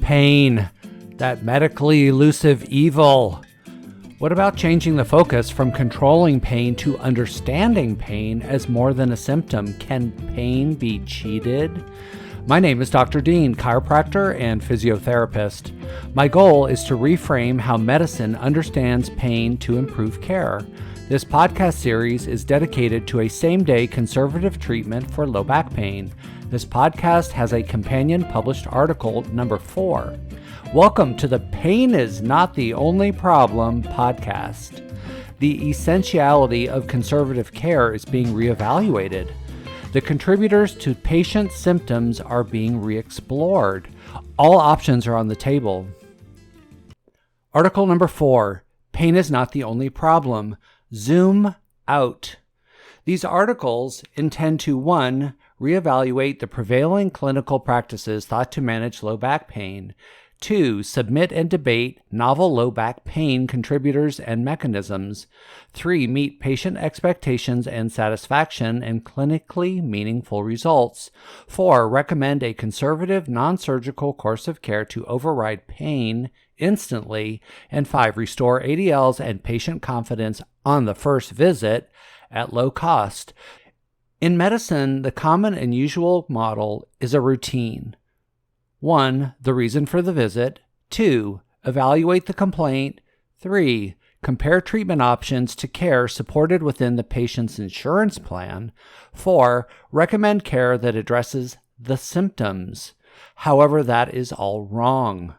Pain, that medically elusive evil. What about changing the focus from controlling pain to understanding pain as more than a symptom? Can pain be cheated? My name is Dr. Dean, chiropractor and physiotherapist. My goal is to reframe how medicine understands pain to improve care. This podcast series is dedicated to a same-day conservative treatment for low back pain. This podcast has a companion published article, number 4. Welcome to the Pain is Not the Only Problem podcast. The essentiality of conservative care is being reevaluated. The contributors to patient symptoms are being re-explored. All options are on the table. Article number 4, Pain is Not the Only Problem. Zoom out. These articles intend to 1. Reevaluate the prevailing clinical practices thought to manage low back pain. 2. Submit and debate novel low back pain contributors and mechanisms. 3. Meet patient expectations and satisfaction and clinically meaningful results. 4. Recommend a conservative, non-surgical course of care to override pain instantly. And 5. Restore ADLs and patient confidence on the first visit at low cost. In medicine, the common and usual model is a routine. 1. The reason for the visit. 2. Evaluate the complaint. 3. Compare treatment options to care supported within the patient's insurance plan. 4. Recommend care that addresses the symptoms. However, that is all wrong.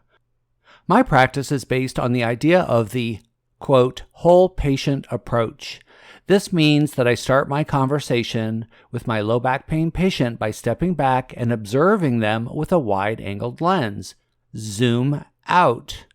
My practice is based on the idea of the, quote, whole patient approach. This means that I start my conversation with my low back pain patient by stepping back and observing them with a wide-angled lens. Zoom out.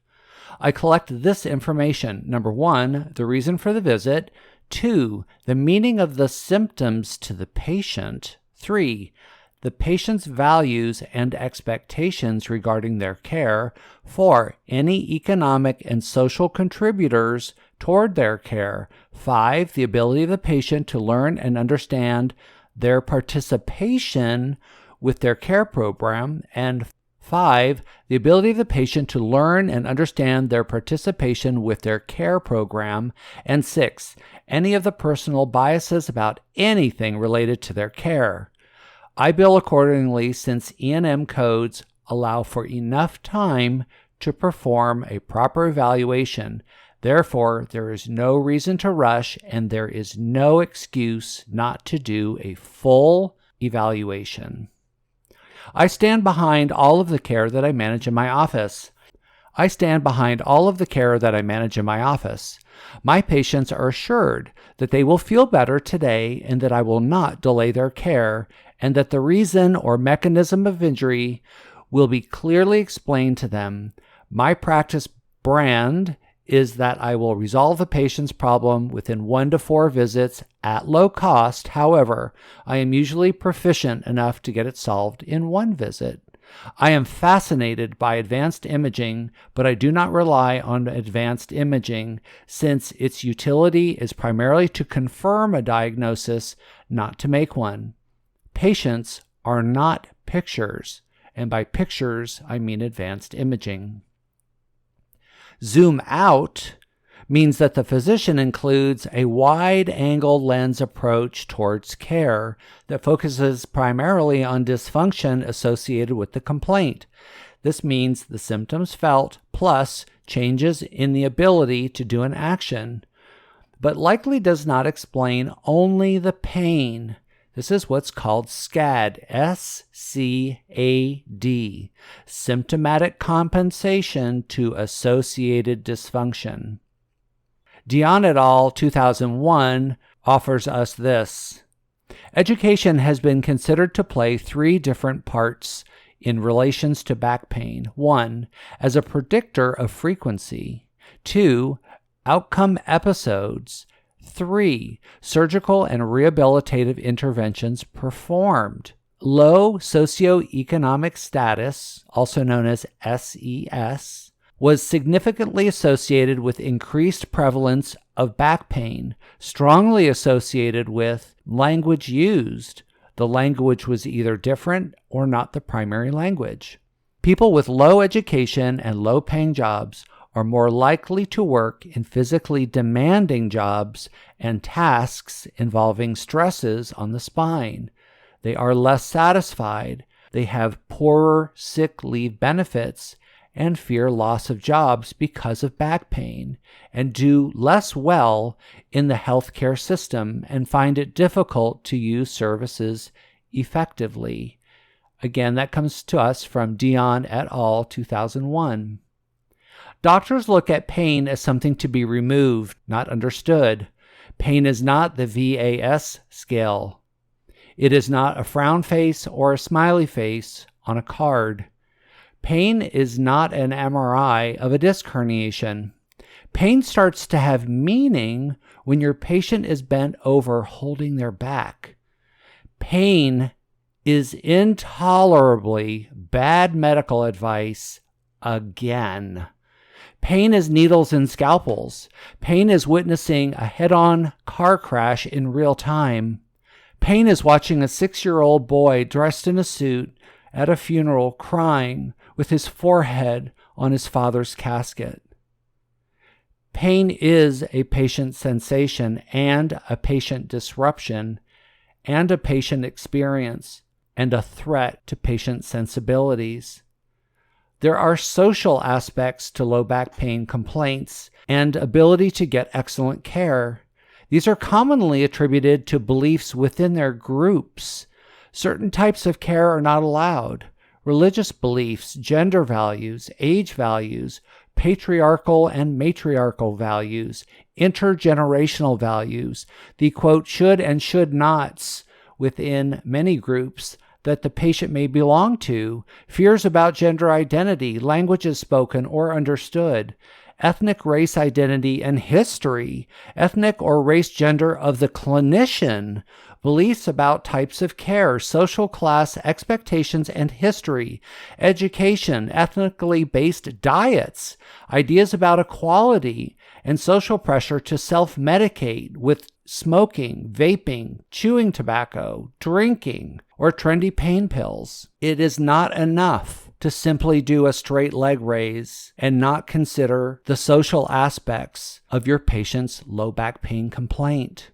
I collect this information. Number 1, the reason for the visit. 2, the meaning of the symptoms to the patient. 3, the patient's values and expectations regarding their care. 4, any economic and social contributors toward their care. 5, the ability of the patient to learn and understand their participation with their care program. And 5, the ability of the patient to learn and understand their participation with their care program. And 6, any of the personal biases about anything related to their care. I bill accordingly since E&M codes allow for enough time to perform a proper evaluation. Therefore, there is no reason to rush, and there is no excuse not to do a full evaluation. I stand behind all of the care that I manage in my office. My patients are assured that they will feel better today and that I will not delay their care, and that the reason or mechanism of injury will be clearly explained to them. My practice brand is that I will resolve the patient's problem within 1 to 4 visits at low cost. However, I am usually proficient enough to get it solved in 1 visit. I am fascinated by advanced imaging, but I do not rely on advanced imaging since its utility is primarily to confirm a diagnosis, not to make one. Patients are not pictures, and by pictures, I mean advanced imaging. Zoom out means that the physician includes a wide-angle lens approach towards care that focuses primarily on dysfunction associated with the complaint. This means the symptoms felt plus changes in the ability to do an action, but likely does not explain only the pain. This is what's called SCAD, S-C-A-D, symptomatic compensation to associated dysfunction. Dion et al. 2001 offers us this. Education has been considered to play 3 different parts in relations to back pain. 1, as a predictor of frequency. 2, outcome episodes. 3, surgical and rehabilitative interventions performed. Low socioeconomic status, also known as SES, was significantly associated with increased prevalence of back pain, strongly associated with language used. The language was either different or not the primary language. People with low education and low-paying jobs are more likely to work in physically demanding jobs and tasks involving stresses on the spine. They are less satisfied, they have poorer sick leave benefits, and fear loss of jobs because of back pain, and do less well in the healthcare system and find it difficult to use services effectively. Again, that comes to us from Dion et al., 2001. Doctors look at pain as something to be removed, not understood. Pain is not the VAS scale. It is not a frown face or a smiley face on a card. Pain is not an MRI of a disc herniation. Pain starts to have meaning when your patient is bent over holding their back. Pain is intolerably bad medical advice again. Pain is needles and scalpels. Pain is witnessing a head-on car crash in real time. Pain is watching a 6-year-old boy dressed in a suit at a funeral crying with his forehead on his father's casket. Pain is a patient sensation and a patient disruption and a patient experience and a threat to patient sensibilities. There are social aspects to low back pain complaints and ability to get excellent care. These are commonly attributed to beliefs within their groups. Certain types of care are not allowed. Religious beliefs, gender values, age values, patriarchal and matriarchal values, intergenerational values, the quote should and should nots within many groups that the patient may belong to, fears about gender identity, languages spoken or understood, ethnic race identity and history, ethnic or race gender of the clinician, beliefs about types of care, social class expectations and history, education, ethnically based diets, ideas about equality, and social pressure to self-medicate with smoking, vaping, chewing tobacco, drinking, or trendy pain pills. It is not enough to simply do a straight leg raise and not consider the social aspects of your patient's low back pain complaint.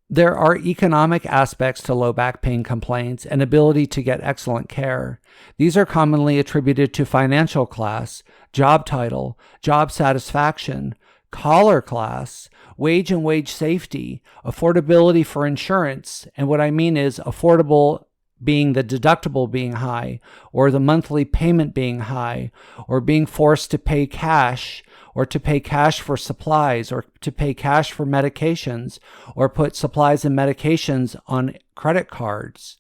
There are economic aspects to low back pain complaints and ability to get excellent care. These are commonly attributed to financial class, job title, job satisfaction, collar class, wage and wage safety, affordability for insurance, and what I mean is affordable being the deductible being high, or the monthly payment being high, or being forced to pay cash, or to pay cash for supplies, or to pay cash for medications, or put supplies and medications on credit cards.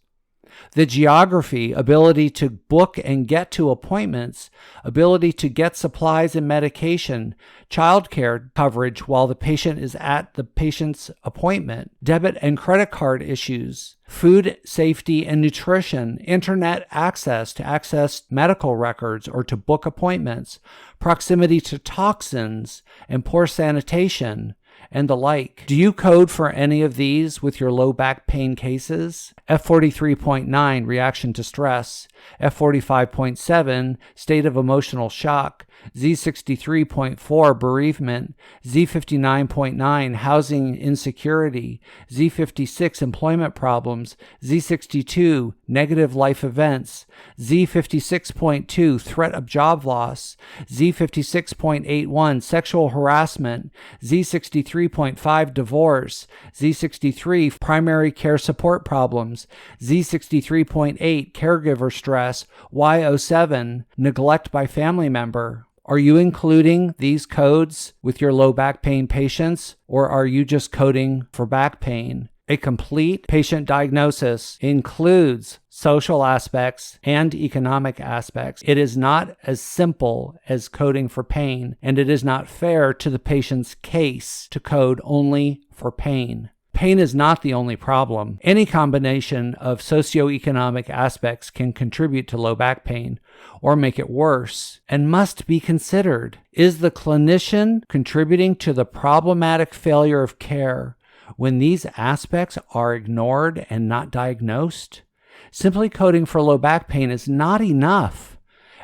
The geography, ability to book and get to appointments, ability to get supplies and medication, childcare coverage while the patient is at the patient's appointment, debit and credit card issues, food safety and nutrition, internet access to access medical records or to book appointments, proximity to toxins and poor sanitation, and the like. Do you code for any of these with your low back pain cases? F43.9, reaction to stress. F45.7, state of emotional shock. Z63.4, bereavement. Z59.9, housing insecurity. Z56, employment problems. Z62, negative life events. Z56.2, threat of job loss. Z56.81, sexual harassment. Z63.5, divorce. Z63, primary care support problems. Z63.8, caregiver stress. Y07, neglect by family member. Are you including these codes with your low back pain patients, or are you just coding for back pain? A complete patient diagnosis includes social aspects and economic aspects. It is not as simple as coding for pain, and it is not fair to the patient's case to code only for pain. Pain is not the only problem. Any combination of socioeconomic aspects can contribute to low back pain or make it worse and must be considered. Is the clinician contributing to the problematic failure of care when these aspects are ignored and not diagnosed? Simply coding for low back pain is not enough,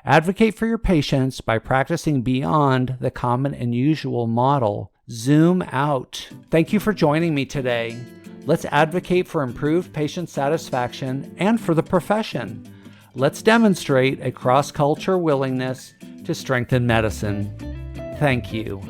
Advocate for your patients by practicing beyond the common and usual model. Zoom out. Thank you for joining me today. Let's advocate for improved patient satisfaction and for the profession. Let's demonstrate a cross-culture willingness to strengthen medicine. Thank you.